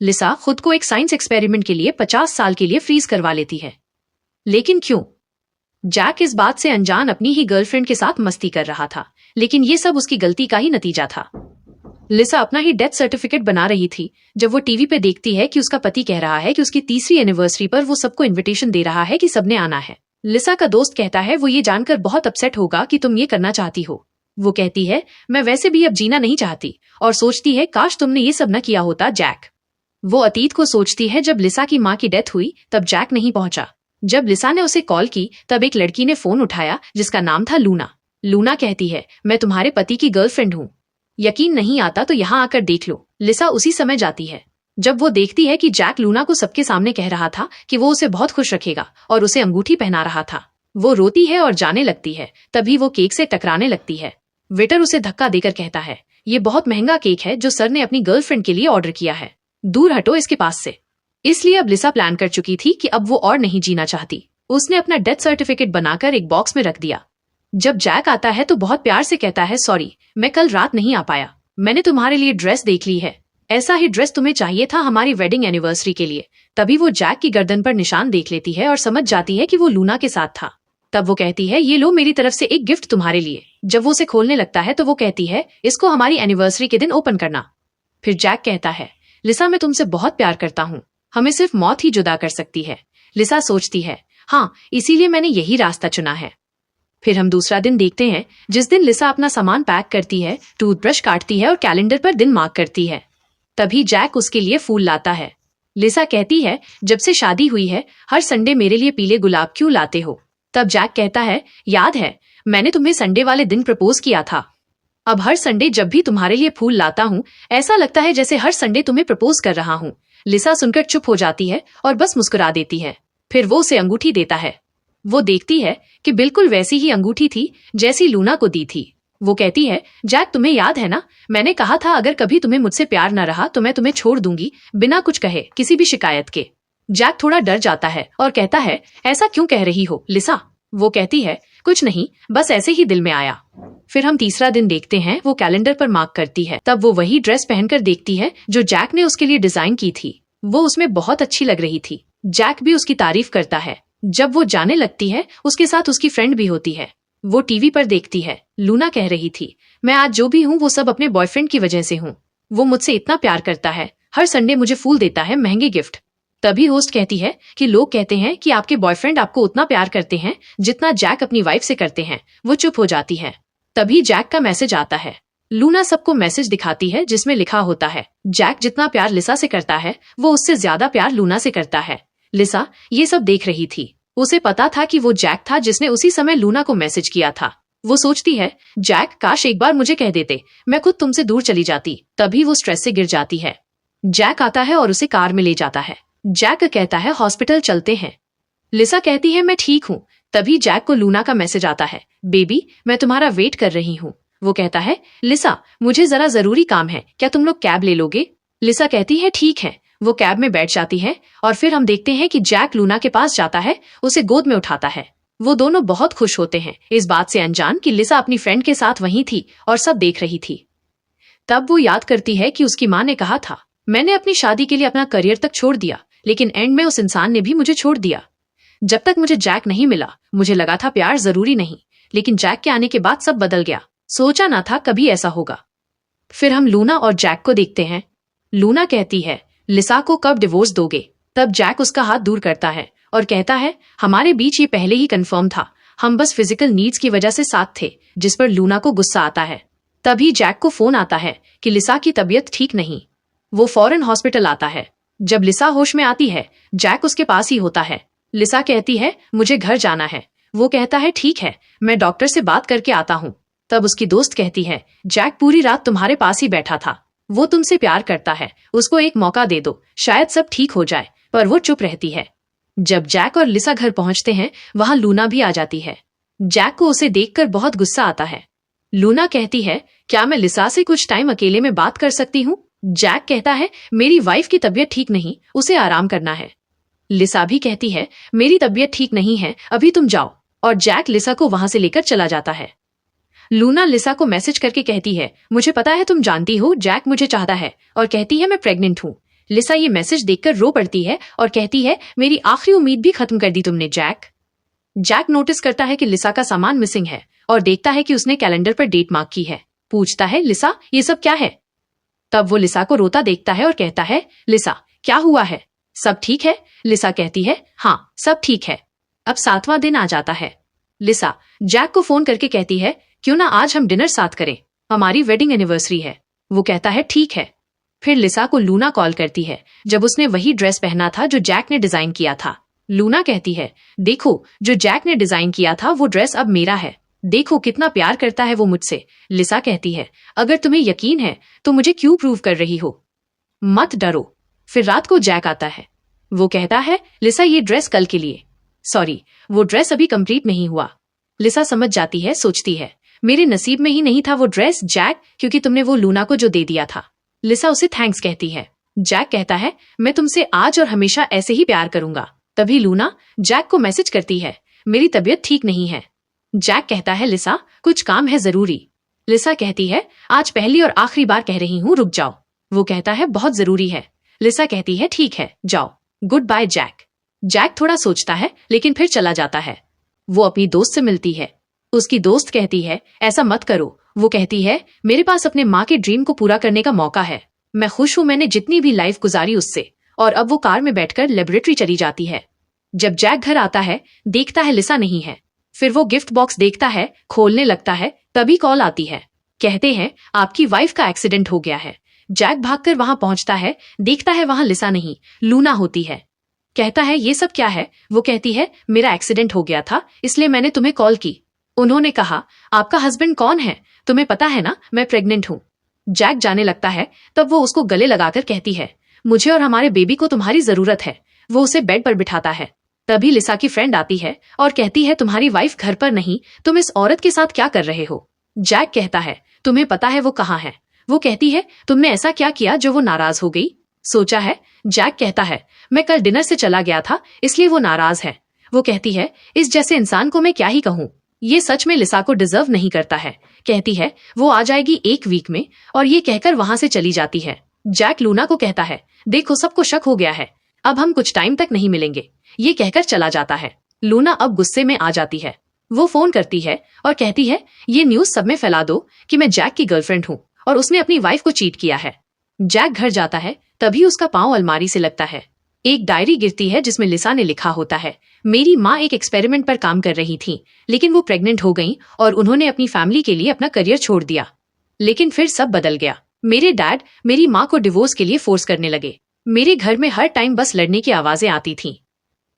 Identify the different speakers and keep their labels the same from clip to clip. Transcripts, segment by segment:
Speaker 1: लिसा खुद को एक साइंस एक्सपेरिमेंट के लिए 50 साल के लिए फ्रीज करवा लेती है। लेकिन क्यों? जैक इस बात से अनजान अपनी ही गर्लफ्रेंड के साथ मस्ती कर रहा था, लेकिन ये सब उसकी गलती का ही नतीजा था। लिसा अपना ही डेथ सर्टिफिकेट बना रही थी जब वो टीवी पे देखती है कि उसका पति कह रहा है कि उसकी 3वीं एनिवर्सरी पर वो सबको इनविटेशन दे रहा है कि सबने आना है। लिसा का दोस्त कहता है वो ये जानकर बहुत अपसेट होगा कि तुम ये करना चाहती हो। वो कहती है मैं वैसे भी अब जीना नहीं चाहती, और सोचती है काश तुमने ये सब न किया होता जैक। वो अतीत को सोचती है जब लिसा की माँ की डेथ हुई तब जैक नहीं पहुंचा। जब लिसा ने उसे कॉल की तब एक लड़की ने फोन उठाया जिसका नाम था लूना। लूना कहती है मैं तुम्हारे पति की गर्लफ्रेंड हूँ, यकीन नहीं आता तो यहाँ आकर देख लो। लिसा उसी समय जाती है। जब वो देखती है कि जैक लूना को सबके सामने कह रहा था कि वो उसे बहुत खुश रखेगा और उसे अंगूठी पहना रहा था, वो रोती है और जाने लगती है। तभी वो केक से टकराने लगती है। वेटर उसे धक्का देकर कहता है ये बहुत महंगा केक है जो सर ने अपनी गर्लफ्रेंड के लिए ऑर्डर किया है, दूर हटो इसके पास से। इसलिए अब लिसा प्लान कर चुकी थी कि अब वो और नहीं जीना चाहती। उसने अपना डेथ सर्टिफिकेट बनाकर एक बॉक्स में रख दिया। जब जैक आता है तो बहुत प्यार से कहता है सॉरी मैं कल रात नहीं आ पाया, मैंने तुम्हारे लिए ड्रेस देख ली है, ऐसा ही ड्रेस तुम्हें चाहिए था हमारी वेडिंग एनिवर्सरी के लिए। तभी वो जैक की गर्दन पर निशान देख लेती है और समझ जाती है कि वो लूना के साथ था। तब वो कहती है ये लो मेरी तरफ से एक गिफ्ट तुम्हारे लिए। जब वो उसे खोलने लगता है तो वो कहती है इसको हमारी एनिवर्सरी के दिन ओपन करना। फिर जैक कहता है लिसा मैं तुमसे बहुत प्यार करता हूँ, हमें सिर्फ मौत ही जुदा कर सकती है। लिसा सोचती है हाँ इसीलिए मैंने यही रास्ता चुना है। फिर हम दूसरा दिन देखते हैं जिस दिन लिसा अपना सामान पैक करती है, टूथब्रश काटती है और कैलेंडर पर दिन मार्क करती है। तभी जैक उसके लिए फूल लाता है। लिसा कहती है जब से शादी हुई है हर संडे मेरे लिए पीले गुलाब क्यों लाते हो? तब जैक कहता है याद है मैंने तुम्हें संडे वाले दिन प्रपोज किया था। अब हर संडे जब भी तुम्हारे लिए फूल लाता हूँ ऐसा लगता है जैसे हर संडे तुम्हें प्रपोज कर रहा हूँ। लिसा सुनकर चुप हो जाती है और बस मुस्कुरा देती है। फिर वो उसे अंगूठी देता है। वो देखती है कि बिल्कुल वैसी ही अंगूठी थी जैसी लूना को दी थी। वो कहती है जैक तुम्हें याद है ना, मैंने कहा था अगर कभी तुम्हें मुझसे प्यार न रहा तो मैं तुम्हें छोड़ दूंगी बिना कुछ कहे, किसी भी शिकायत के। जैक थोड़ा डर जाता है और कहता है ऐसा क्यों कह रही हो लिसा? वो कहती है कुछ नहीं, बस ऐसे ही दिल में आया। फिर हम तीसरा दिन देखते हैं। वो कैलेंडर पर मार्क करती है। तब वो वही ड्रेस पहनकर देखती है जो जैक ने उसके लिए डिजाइन की थी। वो उसमें बहुत अच्छी लग रही थी। जैक भी उसकी तारीफ करता है। जब वो जाने लगती है उसके साथ उसकी फ्रेंड भी होती है। वो टीवी पर देखती है। लूना कह रही थी मैं आज जो भी हूँ वो सब अपने बॉयफ्रेंड की वजह से हूँ। वो मुझसे इतना प्यार करता है, हर संडे मुझे फूल देता है, महंगे गिफ्ट। तभी होस्ट कहती है कि लोग कहते हैं कि आपके बॉयफ्रेंड आपको उतना प्यार करते हैं जितना जैक अपनी वाइफ से करते हैं। वो चुप हो जाती है। तभी जैक का मैसेज आता है। लूना सबको मैसेज दिखाती है जिसमें लिखा होता है जैक जितना प्यार लिसा से करता है वो उससे ज्यादा प्यार लूना से करता है। लिसा ये सब देख रही थी। उसे पता था कि वो जैक था जिसने उसी समय लूना को मैसेज किया था। वो सोचती है जैक काश एक बार मुझे कह देते, मैं खुद तुमसे दूर चली जाती। तभी वो स्ट्रेस से गिर जाती है। जैक आता है और उसे कार में ले जाता है। जैक कहता है हॉस्पिटल चलते हैं। लिसा कहती है मैं ठीक हूँ। तभी जैक को लूना का मैसेज आता है बेबी मैं तुम्हारा वेट कर रही हूँ। वो कहता है लिसा मुझे जरा जरूरी काम है, क्या तुम लोग कैब ले लोगे? लिसा कहती है ठीक है। वो कैब में बैठ जाती है और फिर हम देखते हैं कि जैक लूना के पास जाता है, उसे गोद में उठाता है। वो दोनों बहुत खुश होते हैं, इस बात से अनजान कि लिसा अपनी फ्रेंड के साथ वहीं थी और सब देख रही थी। तब वो याद करती है कि उसकी माँ ने कहा था मैंने अपनी शादी के लिए अपना करियर तक छोड़ दिया, लेकिन एंड में उस इंसान ने भी मुझे छोड़ दिया। जब तक मुझे जैक नहीं मिला मुझे लगा था प्यार जरूरी नहीं, लेकिन जैक के आने के बाद सब बदल गया। सोचा ना था कभी ऐसा होगा। फिर हम लूना और जैक को देखते हैं। लूना कहती है लिसा को कब डिवोर्स दोगे? तब जैक उसका हाथ दूर करता है और कहता है हमारे बीच ये पहले ही कंफर्म था, हम बस फिजिकल नीड्स की वजह से साथ थे। जिस पर लूना को गुस्सा आता है। तभी जैक को फोन आता है कि लिसा की तबीयत ठीक नहीं। वो फौरन हॉस्पिटल आता है। जब लिसा होश में आती है जैक उसके पास ही होता है। लिसा कहती है मुझे घर जाना है। वो कहता है ठीक है, मैं डॉक्टर से बात करके आता हूँ। तब उसकी दोस्त कहती है जैक पूरी रात तुम्हारे पास ही बैठा था, वो तुमसे प्यार करता है, उसको एक मौका दे दो, शायद सब ठीक हो जाए। पर वो चुप रहती है। जब जैक और लिसा घर पहुंचते हैं वहां लूना भी आ जाती है। जैक को उसे देखकर बहुत गुस्सा आता है। लूना कहती है क्या मैं लिसा से कुछ टाइम अकेले में बात कर सकती हूँ? जैक कहता है मेरी वाइफ की तबीयत ठीक नहीं, उसे आराम करना है। लिसा भी कहती है मेरी तबीयत ठीक नहीं है, अभी तुम जाओ। और जैक लिसा को वहां से लेकर चला जाता है। लूना लिसा को मैसेज करके कहती है मुझे पता है तुम जानती हो जैक मुझे चाहता है, और कहती है मैं प्रेग्नेंट हूँ, लिसा ये मैसेज देखकर रो पड़ती है और कहती है, मेरी आखिरी उम्मीद भी खत्म कर दी तुमने जैक। जैक नोटिस करता है कि लिसा का सामान मिसिंग है और देखता है कि उसने कैलेंडर पर डेट मार्क की है। पूछता है, लिसा ये सब क्या है? तब वो लिसा को रोता देखता है और कहता है, लिसा क्या हुआ है, सब ठीक है? लिसा कहती है, हाँ सब ठीक है। अब 7वां दिन आ जाता है। लिसा जैक को फोन करके कहती है, क्यों ना आज हम डिनर साथ करें, हमारी वेडिंग एनिवर्सरी है। वो कहता है ठीक है। फिर लिसा को लूना कॉल करती है जब उसने वही ड्रेस पहना था जो जैक ने डिजाइन किया था। लूना कहती है, देखो जो जैक ने डिजाइन किया था वो ड्रेस अब मेरा है, देखो कितना प्यार करता है वो मुझसे। लिसा कहती है, अगर तुम्हें यकीन है तो मुझे क्यों प्रूव कर रही हो, मत डरो। फिर रात को जैक आता है। वो कहता है, लिसा ये ड्रेस कल के लिए, सॉरी वो ड्रेस अभी कंप्लीट नहीं हुआ। लिसा समझ जाती है, सोचती है, मेरे नसीब में ही नहीं था वो ड्रेस जैक, क्योंकि तुमने वो लूना को जो दे दिया था। लिसा उसे थैंक्स कहती है। जैक कहता है, मैं तुमसे आज और हमेशा ऐसे ही प्यार करूंगा। तभी लूना जैक को मैसेज करती है, मेरी तबीयत ठीक नहीं है। जैक कहता है, लिसा कुछ काम है जरूरी। लिसा कहती है, आज पहली और आखिरी बार कह रही हूँ, रुक जाओ। वो कहता है, बहुत जरूरी है। लिसा कहती है, ठीक है जाओ, गुड बाय जैक। जैक थोड़ा सोचता है लेकिन फिर चला जाता है। वो अपनी दोस्त से मिलती है। उसकी दोस्त कहती है, ऐसा मत करो। वो कहती है, मेरे पास अपने माँ के ड्रीम को पूरा करने का मौका है, मैं खुश हूँ मैंने जितनी भी लाइफ गुजारी उससे। और अब वो कार में बैठकर लेबोरेटरी चली जाती है। जब जैक घर आता है देखता है लिसा नहीं है। फिर वो गिफ्ट बॉक्स देखता है, खोलने लगता है, तभी कॉल आती है। कहते हैं, आपकी वाइफ का एक्सीडेंट हो गया है। जैक भागकर वहां पहुंचता है, देखता है वहां लिसा नहीं, लूना होती है। कहता है, ये सब क्या है? वो कहती है, मेरा एक्सीडेंट हो गया था इसलिए मैंने तुम्हें कॉल की। उन्होंने कहा, आपका हस्बैंड कौन है? तुम्हें पता है ना मैं प्रेग्नेंट हूँ। जैक जाने लगता है, तब वो उसको गले लगाकर कहती है, मुझे और हमारे बेबी को तुम्हारी जरूरत है। वो उसे बेड पर बिठाता है। तभी लिसा की फ्रेंड आती है और कहती है, तुम्हारी वाइफ घर पर नहीं, तुम इस औरत के साथ क्या कर रहे हो? जैक कहता है, तुम्हें पता है वो कहाँ है? वो कहती है, तुमने ऐसा क्या किया जो वो नाराज हो गई? सोचा है? जैक कहता है, मैं कल डिनर से चला गया था इसलिए वो नाराज है। वो कहती है, इस जैसे इंसान को मैं क्या ही कहूँ, ये सच में लिसा को डिजर्व नहीं करता है। कहती है, वो आ जाएगी 1 वीक में, और ये कहकर वहां से चली जाती है। जैक लूना को कहता है, देखो सबको शक हो गया है, अब हम कुछ टाइम तक नहीं मिलेंगे। ये कहकर चला जाता है। लूना अब गुस्से में आ जाती है। वो फोन करती है और कहती है, ये न्यूज सब में फैला दो कि मैं जैक की गर्लफ्रेंड हूँ और उसने अपनी वाइफ को चीट किया है। जैक घर जाता है, तभी उसका पांव अलमारी से लगता है। एक डायरी गिरती है जिसमें लिसा ने लिखा होता है, मेरी माँ एक एक्सपेरिमेंट पर काम कर रही थी लेकिन वो प्रेग्नेंट हो गई और उन्होंने अपनी फैमिली के लिए अपना करियर छोड़ दिया। लेकिन फिर सब बदल गया। मेरे डैड मेरी माँ को डिवोर्स के लिए फोर्स करने लगे। मेरे घर में हर टाइम बस लड़ने की आवाजें आती थीं।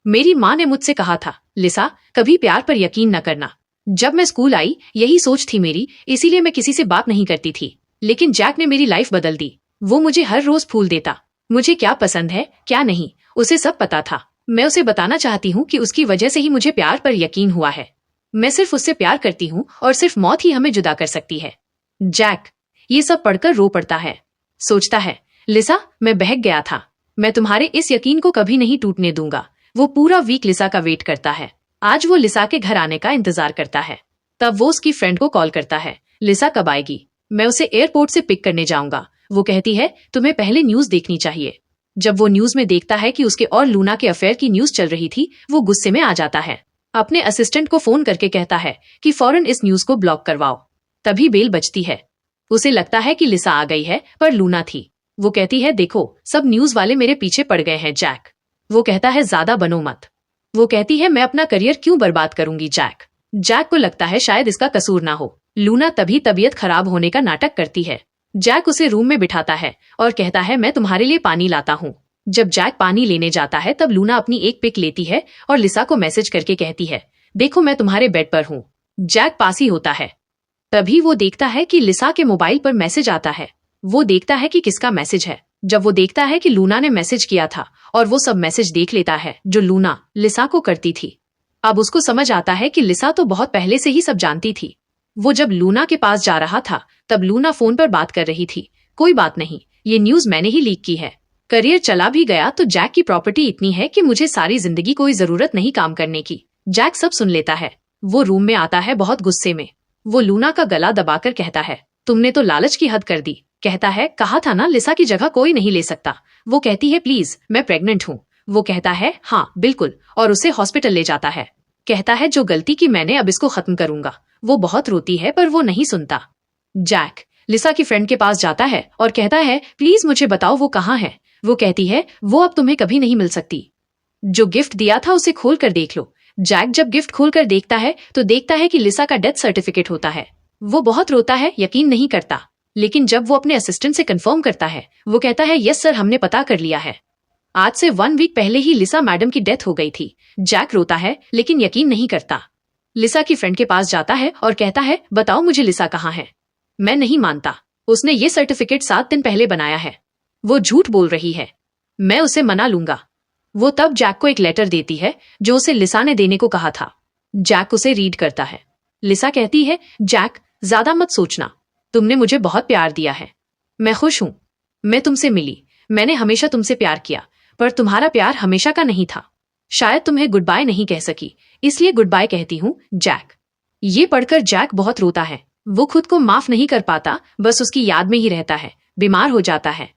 Speaker 1: मेरी माँ ने मुझसे कहा था, लिसा कभी प्यार पर यकीन न करना। जब मैं स्कूल आई यही सोच थी मेरी, इसीलिए मैं किसी से बात नहीं करती थी। लेकिन जैक ने मेरी लाइफ बदल दी। वो मुझे हर रोज फूल देता, मुझे क्या पसंद है क्या नहीं उसे सब पता था। मैं उसे बताना चाहती हूँ कि उसकी वजह से ही मुझे प्यार पर यकीन हुआ है। मैं सिर्फ उससे प्यार करती हूँ और सिर्फ मौत ही हमें जुदा कर सकती है। जैक ये सब पढ़कर रो पड़ता है। सोचता है, लिसा मैं बहक गया था, मैं तुम्हारे इस यकीन को कभी नहीं टूटने दूंगा। वो पूरा वीक लिसा का वेट करता है। आज वो लिसा के घर आने का इंतजार करता है। तब वो उसकी फ्रेंड को कॉल करता है, लिसा कब आएगी? मैं उसे एयरपोर्ट से पिक करने जाऊंगा। वो कहती है, तुम्हें पहले न्यूज देखनी चाहिए। जब वो न्यूज में देखता है कि उसके और लूना के अफेयर की न्यूज चल रही थी, वो गुस्से में आ जाता है। अपने असिस्टेंट को फोन करके कहता है कि फौरन इस न्यूज को ब्लॉक करवाओ। तभी बेल बजती है। उसे लगता है कि लिसा आ गई है, पर लूना थी। वो कहती है, देखो सब न्यूज वाले मेरे पीछे पड़ गए हैं जैक। वो कहता है, ज्यादा बनो मत। वो कहती है, मैं अपना करियर क्यों बर्बाद करूंगी जैक। जैक को लगता है शायद इसका कसूर ना हो। लूना तभी तबीयत खराब होने का नाटक करती है। जैक उसे रूम में बिठाता है और कहता है, मैं तुम्हारे लिए पानी लाता हूँ। जब जैक पानी लेने जाता है तब लूना अपनी एक पिक लेती है और लिसा को मैसेज करके कहती है, देखो मैं तुम्हारे बेड पर हूँ। जैक पास ही होता है। तभी वो देखता है कि लिसा के मोबाइल पर मैसेज आता है। वो देखता है कि किसका मैसेज है। जब वो देखता है कि लूना ने मैसेज किया था और वो सब मैसेज देख लेता है जो लूना लिसा को करती थी। अब उसको समझ आता है कि लिसा तो बहुत पहले से ही सब जानती थी। वो जब लूना के पास जा रहा था तब लूना फोन पर बात कर रही थी, कोई बात नहीं, ये न्यूज मैंने ही लीक की है। करियर चला भी गया तो जैक की प्रॉपर्टी इतनी है कि मुझे सारी जिंदगी कोई जरूरत नहीं काम करने की। जैक सब सुन लेता है। वो रूम में आता है बहुत गुस्से में। वो लूना का गला दबाकर कहता है, तुमने तो लालच की हद कर दी। कहता है कहा था ना लिसा की जगह कोई नहीं ले सकता। वो कहती है प्लीज मैं प्रेग्नेंट हूँ। वो कहता है हाँ बिल्कुल और उसे हॉस्पिटल ले जाता है। कहता है जो गलती की मैंने अब इसको खत्म करूंगा। वो बहुत रोती है पर वो नहीं सुनता। जैक लिसा की फ्रेंड के पास जाता है और कहता है प्लीज मुझे बताओ वो कहाँ है। वो कहती है वो अब तुम्हें कभी नहीं मिल सकती। जो गिफ्ट दिया था उसे खोल कर देख लो। जैक जब गिफ्ट खोलकर देखता है तो देखता है कि लिसा का डेथ सर्टिफिकेट होता है। वो बहुत रोता है, यकीन नहीं करता। लेकिन जब वो अपने असिस्टेंट से कंफर्म करता है वो कहता है यस सर हमने पता कर लिया है। आज से 1 वीक पहले ही लिसा मैडम की डेथ हो गई थी। जैक रोता है लेकिन यकीन नहीं करता। लिसा की फ्रेंड के पास जाता है और कहता है बताओ मुझे लिसा कहाँ है। मैं नहीं मानता, उसने ये सर्टिफिकेट 7 दिन पहले बनाया है। वो झूठ बोल रही है, मैं उसे मना लूंगा। वो तब जैक को एक लेटर देती है जो उसे लिसा ने देने को कहा था। जैक उसे रीड करता है। लिसा कहती है जैक ज्यादा मत सोचना, तुमने मुझे बहुत प्यार दिया है। मैं खुश हूं, मैं तुमसे मिली। मैंने हमेशा तुमसे प्यार किया पर तुम्हारा प्यार हमेशा का नहीं था। शायद तुम्हें गुड बाय नहीं कह सकी, इसलिए गुड बाय कहती हूँ जैक। ये पढ़कर जैक बहुत रोता है। वो खुद को माफ नहीं कर पाता, बस उसकी याद में ही रहता है। बीमार हो जाता है।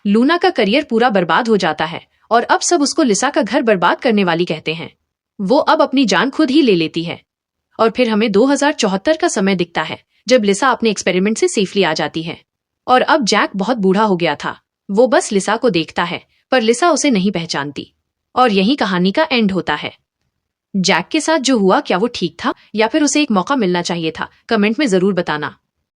Speaker 1: लूना का करियर पूरा बर्बाद हो जाता है और अब सब उसको लिसा का घर बर्बाद करने वाली कहते हैं। वो अब अपनी जान खुद ही ले लेती है। और फिर हमें 2074 का समय दिखता है जब लिसा अपने एक्सपेरिमेंट से सेफली आ जाती है। और अब जैक बहुत बूढ़ा हो गया था। वो बस लिसा को देखता है पर लिसा उसे नहीं पहचानती। और यही कहानी का एंड होता है। जैक के साथ जो हुआ क्या वो ठीक था या फिर उसे एक मौका मिलना चाहिए था? कमेंट में जरूर बताना।